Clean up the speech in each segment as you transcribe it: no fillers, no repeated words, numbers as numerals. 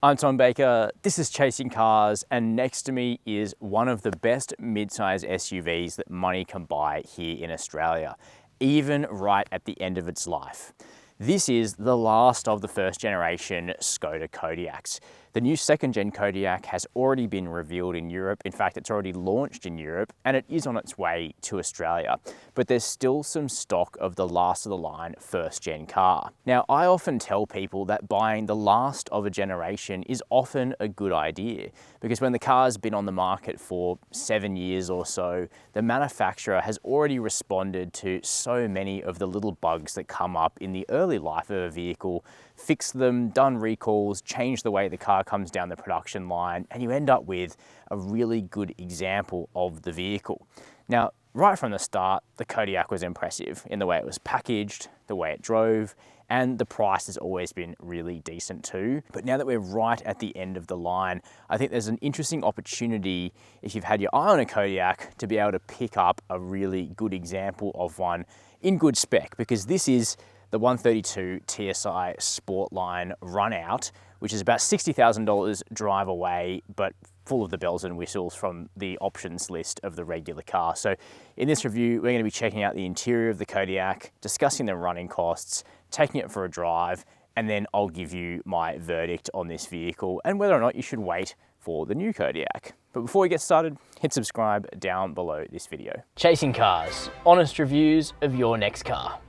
I'm Tom Baker, this is Chasing Cars, and next to me is one of the best mid-size SUVs that money can buy here in Australia, even right at the end of its life. This is the last of the first generation Skoda Kodiaqs. The new second gen Kodiaq has already been revealed in Europe. In fact, it's already launched in Europe and it is on its way to Australia. But there's still some stock of the last of the line first gen car. Now, I often tell people that buying the last of a generation is often a good idea because when the car's been on the market for 7 years or so, the manufacturer has already responded to so many of the little bugs that come up in the early life of a vehicle, fixed them, done recalls, changed the way the car comes down the production line, and you end up with a really good example of the vehicle. Now, right from the start, the Kodiaq was impressive in the way it was packaged, the way it drove, and the price has always been really decent too. But now that we're right at the end of the line, I think there's an interesting opportunity, if you've had your eye on a Kodiaq, to be able to pick up a really good example of one in good spec, because this is the 132 TSI Sportline Runout, which is about $60,000 drive away, but full of the bells and whistles from the options list of the regular car. So in this review, we're going to be checking out the interior of the Kodiaq, discussing the running costs, taking it for a drive, and then I'll give you my verdict on this vehicle and whether or not you should wait for the new Kodiaq. But before we get started, hit subscribe down below this video. Chasing Cars, honest reviews of your next car.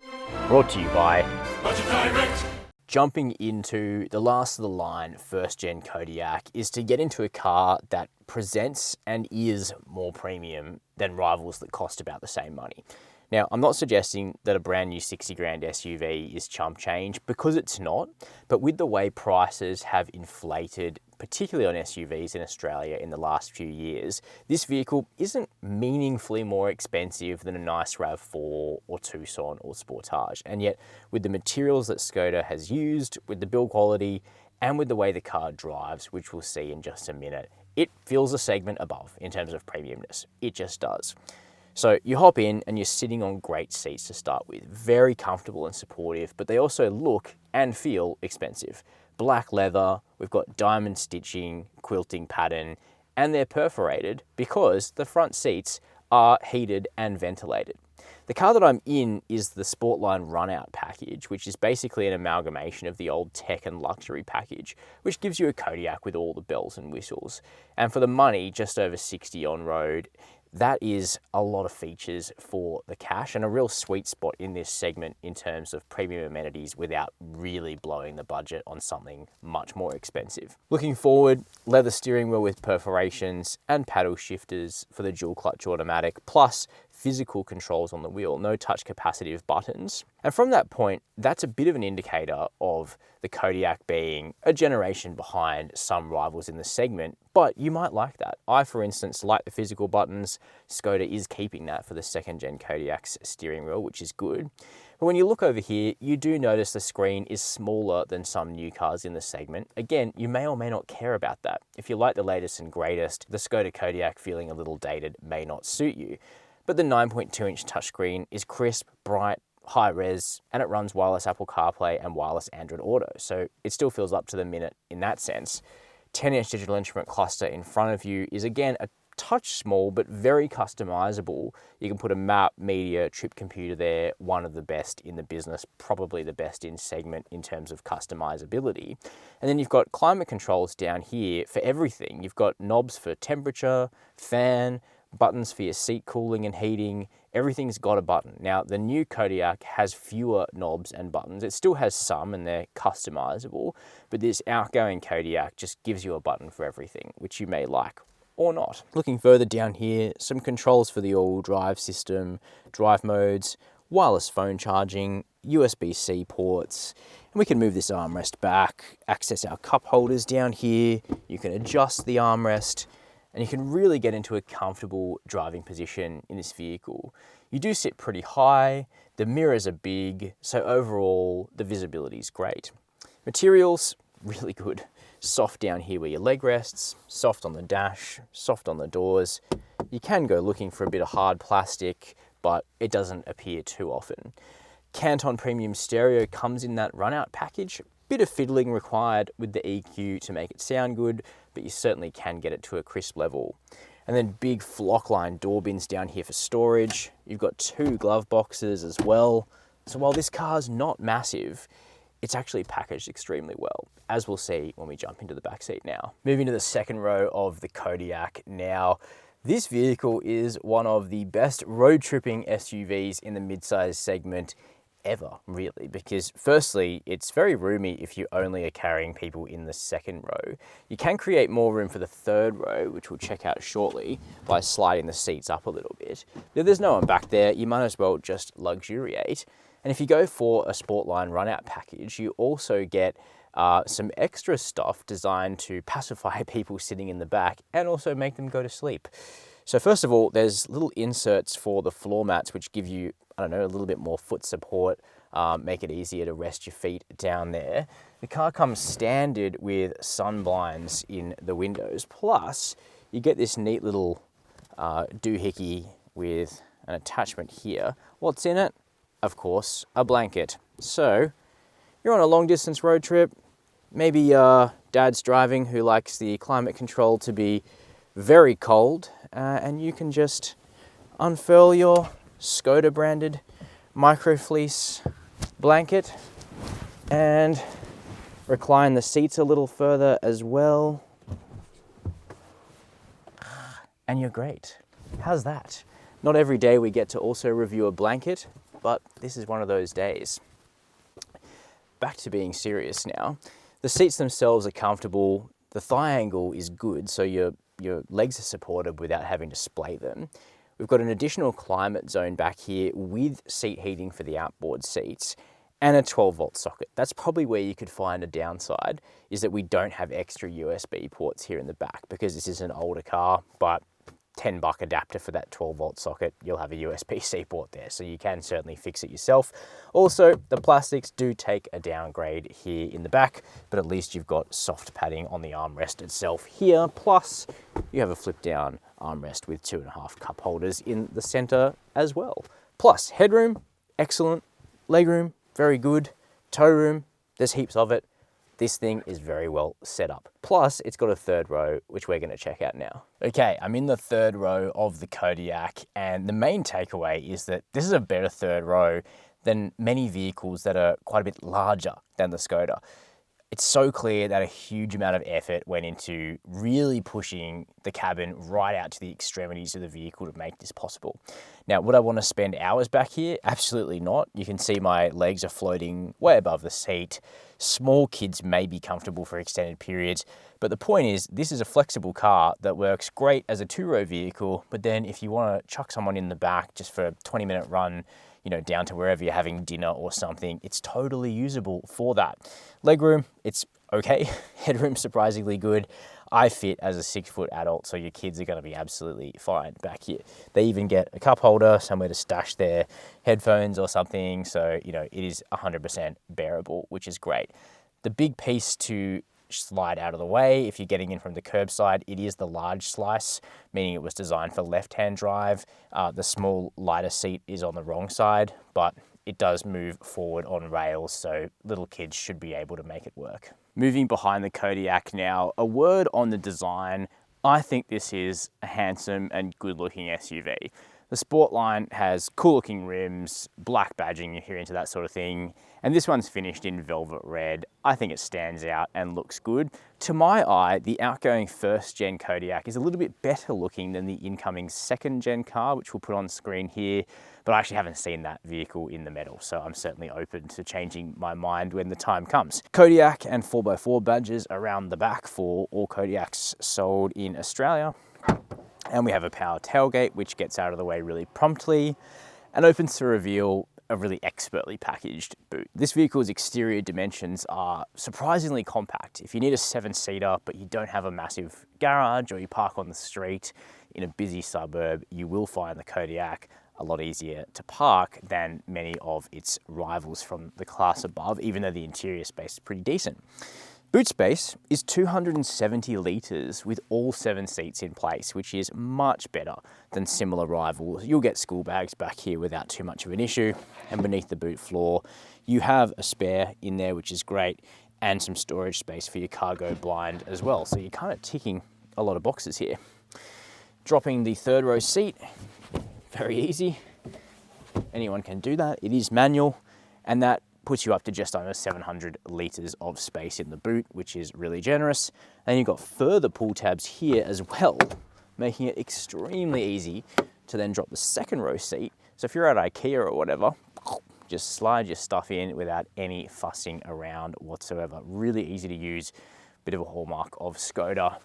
Brought to you by Budget Direct. Jumping into the last of the line first gen Kodiaq is to get into a car that presents and is more premium than rivals that cost about the same money. Now, I'm not suggesting that a brand new 60 grand SUV is chump change, because it's not, but with the way prices have inflated, particularly on SUVs in Australia in the last few years, this vehicle isn't meaningfully more expensive than a nice RAV4 or Tucson or Sportage. And yet, with the materials that Skoda has used, with the build quality, and with the way the car drives, which we'll see in just a minute, it fills a segment above in terms of premiumness. It just does. So you hop in and you're sitting on great seats to start with, very comfortable and supportive, but they also look and feel expensive. Black leather, we've got diamond stitching, quilting pattern, and they're perforated because the front seats are heated and ventilated. The car that I'm in is the Sportline Runout package, which is basically an amalgamation of the old tech and luxury package, which gives you a Kodiaq with all the bells and whistles. And for the money, just over 60 on road, that is a lot of features for the cash and a real sweet spot in this segment in terms of premium amenities without really blowing the budget on something much more expensive. Looking forward, leather steering wheel with perforations and paddle shifters for the dual clutch automatic, plus physical controls on the wheel, no touch capacitive buttons. And from that point, that's a bit of an indicator of the Kodiaq being a generation behind some rivals in the segment, but you might like that. I, for instance, like the physical buttons. Skoda is keeping that for the second gen Kodiaq's steering wheel, which is good. But when you look over here, you do notice the screen is smaller than some new cars in the segment. Again, you may or may not care about that. If you like the latest and greatest, the Skoda Kodiaq feeling a little dated may not suit you. But the 9.2-inch touchscreen is crisp, bright, high res, and it runs wireless Apple CarPlay and wireless Android Auto, so it still feels up to the minute in that sense. 10-inch digital instrument cluster in front of you is again a touch small but very customizable. You can put a map, media, trip computer there, one of the best in the business, probably the best in segment in terms of customizability. And then you've got climate controls down here for everything. You've got knobs for temperature, fan, buttons for your seat cooling and heating. Everything's got a button. Now, the new Kodiaq has fewer knobs and buttons. It still has some and they're customizable, but this outgoing Kodiaq just gives you a button for everything, which you may like or not. Looking further down here, some controls for the all-wheel drive system, drive modes, wireless phone charging, USB-C ports, and we can move this armrest back, access our cup holders down here. You can adjust the armrest, and you can really get into a comfortable driving position in this vehicle. You do sit pretty high, the mirrors are big, so overall the visibility is great. Materials, really good. Soft down here where your leg rests, soft on the dash, soft on the doors. You can go looking for a bit of hard plastic, but it doesn't appear too often. Canton Premium Stereo comes in that Runout package. Bit of fiddling required with the EQ to make it sound good, but you certainly can get it to a crisp level. And then big flockline door bins down here for storage. You've got 2 glove boxes as well. So while this car's not massive, it's actually packaged extremely well, as we'll see when we jump into the back seat now. Moving to the second row of the Kodiaq now. This vehicle is one of the best road tripping SUVs in the mid-size segment ever, really, because firstly, it's very roomy if you only are carrying people in the second row. You can create more room for the third row, which we'll check out shortly, by sliding the seats up a little bit. If there's no one back there, you might as well just luxuriate. And if you go for a Sportline run-out package, you also get some extra stuff designed to pacify people sitting in the back and also make them go to sleep. So first of all, there's little inserts for the floor mats, which give you, I don't know, a little bit more foot support, make it easier to rest your feet down there. The car comes standard with sun blinds in the windows. Plus, you get this neat little doohickey with an attachment here. What's in it? Of course, a blanket. So, you're on a long distance road trip, maybe dad's driving who likes the climate control to be very cold, and you can just unfurl your Skoda branded micro fleece blanket and recline the seats a little further as well. And you're great. How's that? Not every day we get to also review a blanket, but this is one of those days. Back to being serious now. The seats themselves are comfortable. The thigh angle is good, so your legs are supported without having to splay them. We've got an additional climate zone back here with seat heating for the outboard seats and a 12-volt socket. That's probably where you could find a downside, is that we don't have extra USB ports here in the back because this is an older car, but $10 adapter for that 12-volt socket, you'll have a USB-C port there, so you can certainly fix it yourself. Also, the plastics do take a downgrade here in the back, but at least you've got soft padding on the armrest itself here, plus you have a flip-down armrest with 2.5 cup holders in the center as well. Plus, headroom, excellent. Legroom, very good. Tow room, there's heaps of it. This thing is very well set up. Plus, it's got a third row, which we're gonna check out now. Okay, I'm in the third row of the Kodiaq, and the main takeaway is that this is a better third row than many vehicles that are quite a bit larger than the Skoda. It's so clear that a huge amount of effort went into really pushing the cabin right out to the extremities of the vehicle to make this possible. Now, would I want to spend hours back here? Absolutely not. You can see my legs are floating way above the seat. Small kids may be comfortable for extended periods, but the point is this is a flexible car that works great as a 2-row vehicle, but then if you want to chuck someone in the back just for a 20-minute run, you know, down to wherever you're having dinner or something, it's totally usable for that. Legroom, it's okay. Headroom, surprisingly good. I fit as a 6-foot adult, so your kids are going to be absolutely fine back here. They even get a cup holder, somewhere to stash their headphones or something, so, you know, it is 100% bearable, which is great. The big piece to slide out of the way, if you're getting in from the curbside, it is the large slice, meaning it was designed for left-hand drive. The small, lighter seat is on the wrong side, but it does move forward on rails, so little kids should be able to make it work. Moving behind the Kodiaq now, a word on the design. I think this is a handsome and good-looking SUV. The Sportline has cool-looking rims, black badging if you're into that sort of thing, and this one's finished in velvet red. I think it stands out and looks good. To my eye, the outgoing first-gen Kodiaq is a little bit better looking than the incoming second-gen car, which we'll put on screen here, but I actually haven't seen that vehicle in the metal, so I'm certainly open to changing my mind when the time comes. Kodiaq and 4x4 badges around the back for all Kodiaqs sold in Australia. And we have a power tailgate, which gets out of the way really promptly and opens to reveal a really expertly packaged boot. This vehicle's exterior dimensions are surprisingly compact. If you need a 7-seater, but you don't have a massive garage or you park on the street in a busy suburb, you will find the Kodiaq a lot easier to park than many of its rivals from the class above, even though the interior space is pretty decent. Boot space is 270 litres with all 7 seats in place, which is much better than similar rivals. You'll get school bags back here without too much of an issue, and beneath the boot floor, you have a spare in there, which is great. and some storage space for your cargo blind as well. So you're kind of ticking a lot of boxes here. Dropping the third row seat, very easy. Anyone can do that. It is manual, and that puts you up to just under 700 litres of space in the boot, which is really generous. And you've got further pull tabs here as well, making it extremely easy to then drop the second row seat. So if you're at IKEA or whatever, just slide your stuff in without any fussing around whatsoever. Really easy to use, bit of a hallmark of Skoda.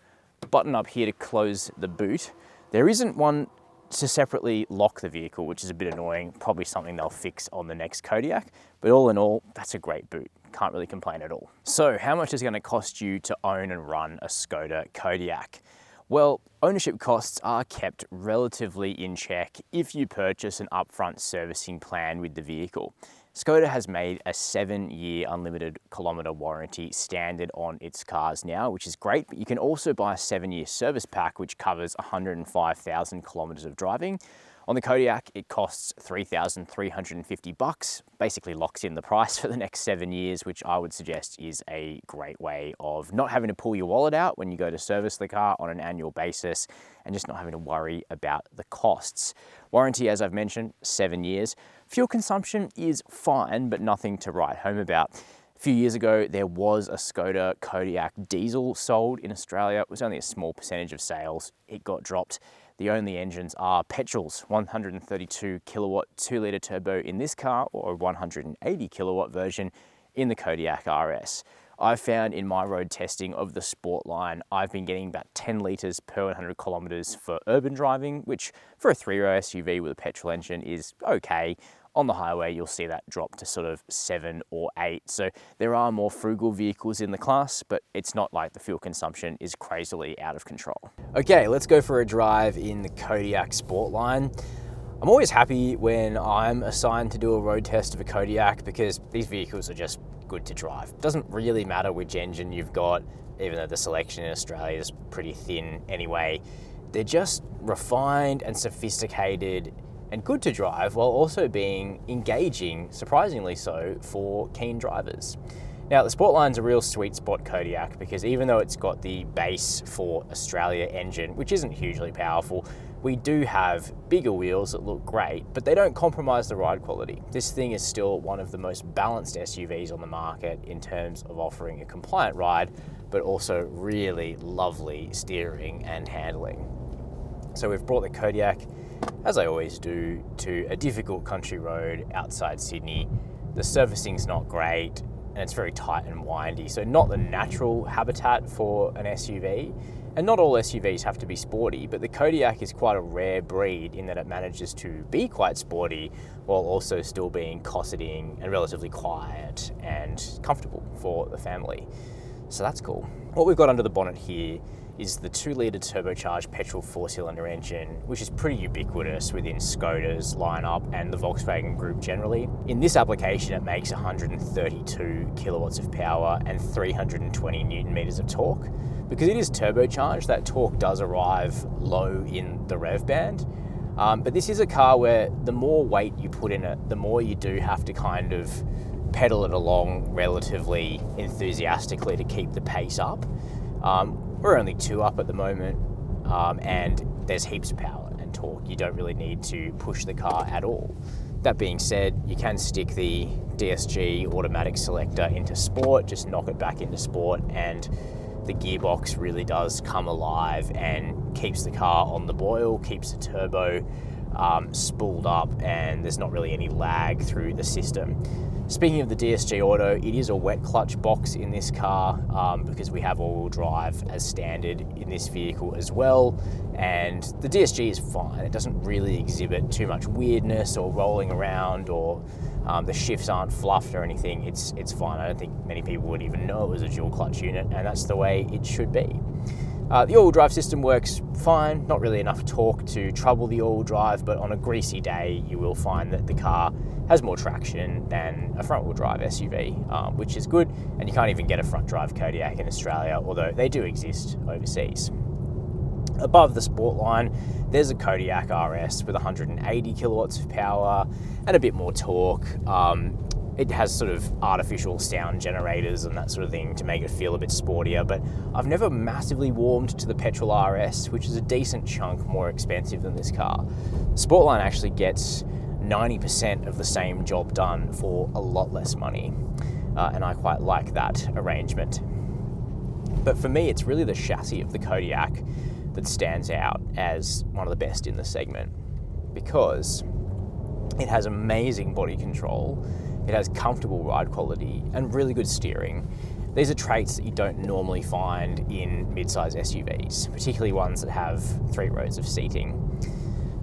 Button up here to close the boot. There isn't one to separately lock the vehicle, which is a bit annoying, probably something they'll fix on the next Kodiaq, but all in all, that's a great boot. Can't really complain at all. So how much is it going to cost you to own and run a Skoda Kodiaq? Well, ownership costs are kept relatively in check if you purchase an upfront servicing plan with the vehicle. Skoda has made a 7-year unlimited kilometre warranty standard on its cars now, which is great, but you can also buy a 7-year service pack which covers 105,000 kilometres of driving. On the Kodiaq, it costs $3,350, basically locks in the price for the next 7 years, which I would suggest is a great way of not having to pull your wallet out when you go to service the car on an annual basis and just not having to worry about the costs. Warranty, as I've mentioned, 7 years. Fuel consumption is fine, but nothing to write home about. A few years ago, there was a Skoda Kodiaq diesel sold in Australia. It was only a small percentage of sales. It got dropped. The only engines are petrols, 132 kilowatt 2-litre turbo in this car, or a 180 kilowatt version in the Kodiaq RS. I've found in my road testing of the Sportline, I've been getting about 10 litres per 100 kilometres for urban driving, which for a 3-row SUV with a petrol engine is okay. On the highway, you'll see that drop to sort of 7 or 8. So there are more frugal vehicles in the class, but it's not like the fuel consumption is crazily out of control. Okay, let's go for a drive in the Kodiaq Sportline. I'm always happy when I'm assigned to do a road test of a Kodiaq because these vehicles are just good to drive. It doesn't really matter which engine you've got, even though the selection in Australia is pretty thin anyway. They're just refined and sophisticated and good to drive while also being engaging, surprisingly so, for keen drivers. Now, the Sportline's a real sweet spot Kodiaq because even though it's got the base for Australia engine, which isn't hugely powerful, we do have bigger wheels that look great, but they don't compromise the ride quality. This thing is still one of the most balanced SUVs on the market in terms of offering a compliant ride, but also really lovely steering and handling. So we've brought the Kodiaq, as I always do, to a difficult country road outside Sydney. The surfacing's not great and it's very tight and windy, so not the natural habitat for an SUV. And not all SUVs have to be sporty, but the Kodiaq is quite a rare breed in that it manages to be quite sporty while also still being cosseting and relatively quiet and comfortable for the family. So that's cool. What we've got under the bonnet here is the 2-litre turbocharged petrol 4-cylinder engine, which is pretty ubiquitous within Skoda's lineup and the Volkswagen group generally. In this application, it makes 132 kilowatts of power and 320 newton meters of torque. Because it is turbocharged, that torque does arrive low in the rev band. But this is a car where the more weight you put in it, the more you do have to kind of pedal it along relatively enthusiastically to keep the pace up. We're only 2 up at the moment, and there's heaps of power and torque. You don't really need to push the car at all. That being said, you can stick the DSG automatic selector into sport, just knock it back into sport, and the gearbox really does come alive and keeps the car on the boil, keeps the turbo spooled up, and there's not really any lag through the system. Speaking of the DSG Auto, it is a wet clutch box in this car because we have all-wheel drive as standard in this vehicle as well, and the DSG is fine. It doesn't really exhibit too much weirdness or rolling around, or the shifts aren't fluffed or anything. It's fine. I don't think many people would even know it was a dual clutch unit, and that's the way it should be. The all-wheel drive system works fine, not really enough torque to trouble the all-wheel drive, but on a greasy day you will find that the car has more traction than a front-wheel drive SUV, which is good, and you can't even get a front-drive Kodiaq in Australia, although they do exist overseas. Above the Sportline, there's a Kodiaq RS with 180 kilowatts of power and a bit more torque. It has sort of artificial sound generators and that sort of thing to make it feel a bit sportier, but I've never massively warmed to the petrol RS, which is a decent chunk more expensive than this car. Sportline actually gets 90% of the same job done for a lot less money, and I quite like that arrangement. But for me, it's really the chassis of the Kodiaq that stands out as one of the best in the segment, because it has amazing body control, it has comfortable ride quality and really good steering. These are traits that you don't normally find in mid-size SUVs, particularly ones that have 3 rows of seating.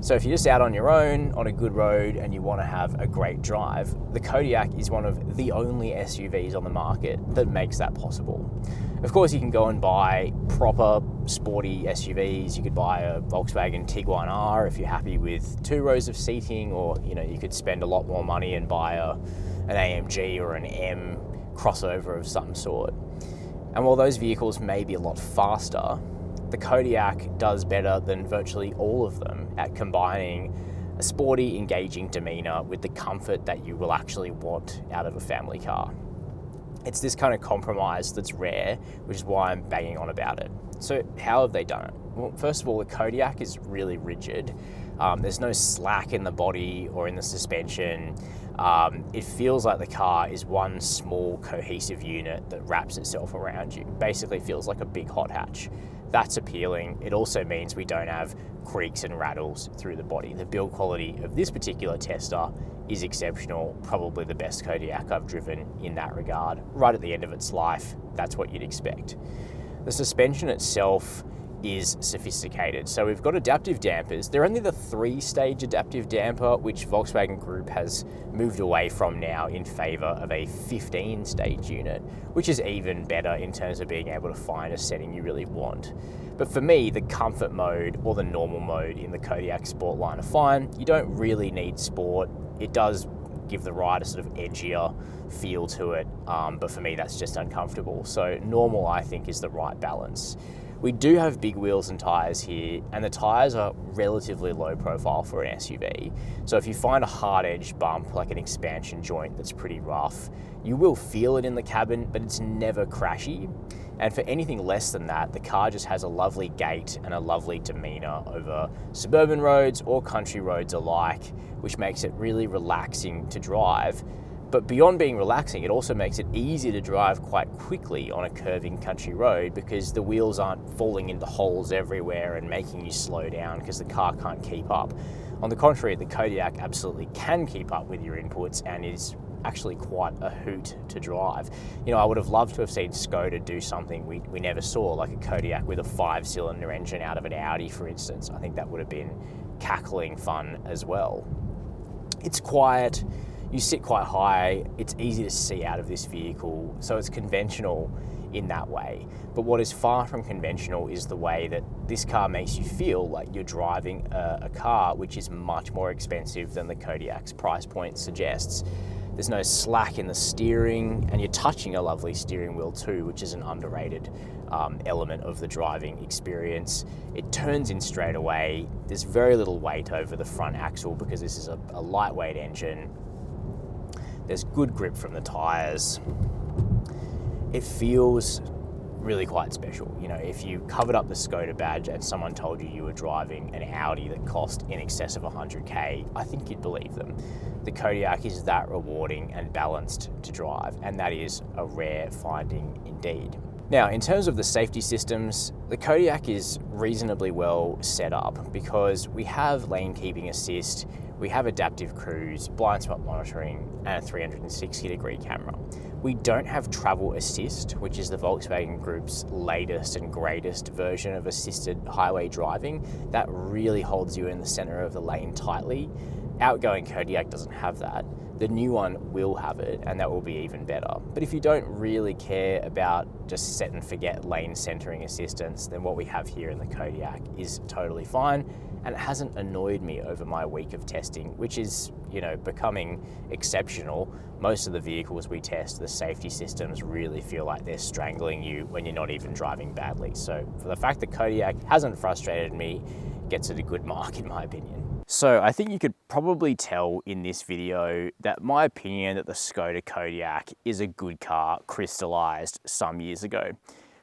So if you're just out on your own on a good road and you want to have a great drive, the Kodiaq is one of the only SUVs on the market that makes that possible. Of course, you can go and buy proper sporty SUVs. You could buy a Volkswagen Tiguan R if you're happy with 2 rows of seating, or you could spend a lot more money and buy an AMG or an M crossover of some sort. And while those vehicles may be a lot faster, the Kodiaq does better than virtually all of them at combining a sporty, engaging demeanor with the comfort that you will actually want out of a family car. It's this kind of compromise that's rare, which is why I'm banging on about it. So how have they done it? Well, first of all, the Kodiaq is really rigid. There's no slack in the body or in the suspension. It feels like the car is one small cohesive unit that wraps itself around you. Basically feels like a big hot hatch. That's appealing. It also means we don't have creaks and rattles through the body. The build quality of this particular tester is exceptional, probably the best Kodiaq I've driven in that regard. Right at the end of its life, that's what you'd expect. The suspension itself is sophisticated. So we've got adaptive dampers. They're only the 3-stage adaptive damper, which Volkswagen Group has moved away from now in favor of a 15-stage unit, which is even better in terms of being able to find a setting you really want. But for me, the comfort mode or the normal mode in the Kodiaq Sportline are fine. You don't really need sport. It does give the ride a sort of edgier feel to it, but for me, that's just uncomfortable. So normal, I think, is the right balance. We do have big wheels and tyres here, and the tyres are relatively low profile for an SUV. So if you find a hard edge bump, like an expansion joint that's pretty rough, you will feel it in the cabin, but it's never crashy. And for anything less than that, the car just has a lovely gait and a lovely demeanor over suburban roads or country roads alike, which makes it really relaxing to drive. But beyond being relaxing, it also makes it easy to drive quite quickly on a curving country road, because the wheels aren't falling into holes everywhere and making you slow down because the car can't keep up. On the contrary, the Kodiaq absolutely can keep up with your inputs and is actually quite a hoot to drive. I would have loved to have seen Skoda do something we never saw, like a Kodiaq with a 5-cylinder engine out of an Audi, for instance. I think that would have been cackling fun as well. It's quiet. You sit quite high, it's easy to see out of this vehicle, so it's conventional in that way. But what is far from conventional is the way that this car makes you feel like you're driving a car which is much more expensive than the Kodiaq's price point suggests. There's no slack in the steering, and you're touching a lovely steering wheel too, which is an underrated element of the driving experience. It turns in straight away. There's very little weight over the front axle because this is a lightweight engine. There's good grip from the tyres. It feels really quite special. If you covered up the Skoda badge and someone told you were driving an Audi that cost in excess of 100k, I think you'd believe them. The Kodiaq is that rewarding and balanced to drive, and that is a rare finding indeed. Now, in terms of the safety systems, the Kodiaq is reasonably well set up because we have lane keeping assist, we have adaptive cruise, blind spot monitoring, and a 360-degree camera. We don't have travel assist, which is the Volkswagen Group's latest and greatest version of assisted highway driving. That really holds you in the center of the lane tightly. Outgoing Kodiaq doesn't have that. The new one will have it, and that will be even better. But if you don't really care about just set and forget lane centering assistance, then what we have here in the Kodiaq is totally fine, and it hasn't annoyed me over my week of testing, which is, becoming exceptional. Most of the vehicles we test, the safety systems really feel like they're strangling you when you're not even driving badly. So for the fact that Kodiaq hasn't frustrated me, gets it a good mark in my opinion. So I think you could probably tell in this video that my opinion that the Skoda Kodiaq is a good car crystallized some years ago.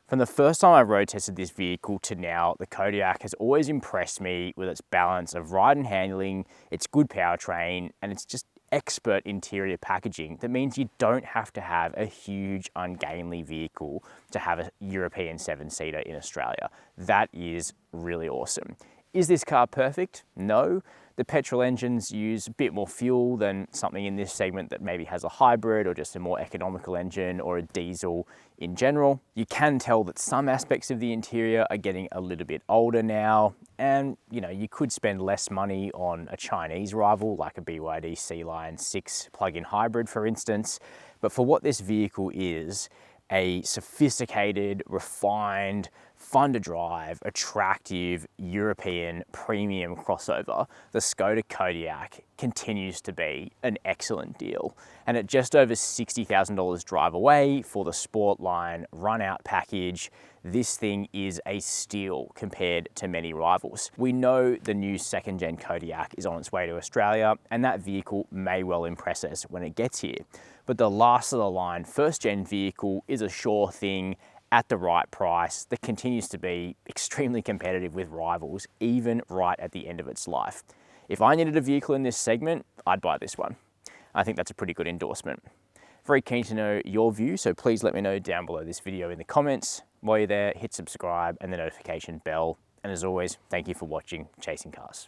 From the first time I road tested this vehicle to now, the Kodiaq has always impressed me with its balance of ride and handling, its good powertrain, and its just expert interior packaging that means you don't have to have a huge ungainly vehicle to have a European 7-seater in Australia. That is really awesome. Is this car perfect? No. The petrol engines use a bit more fuel than something in this segment that maybe has a hybrid or just a more economical engine or a diesel in general. You can tell that some aspects of the interior are getting a little bit older now, and you could spend less money on a Chinese rival like a BYD C-Line 6 plug-in hybrid, for instance. But for what this vehicle is, a sophisticated, refined, fun to drive, attractive European premium crossover, the Skoda Kodiaq continues to be an excellent deal. And at just over $60,000 drive away for the Sportline run out package, this thing is a steal compared to many rivals. We know the new second gen Kodiaq is on its way to Australia, and that vehicle may well impress us when it gets here. But the last of the line first gen vehicle is a sure thing at the right price that continues to be extremely competitive with rivals, even right at the end of its life. If I needed a vehicle in this segment, I'd buy this one. I think that's a pretty good endorsement. Very keen to know your view, so please let me know down below this video in the comments. While you're there, hit subscribe and the notification bell. And as always, thank you for watching Chasing Cars.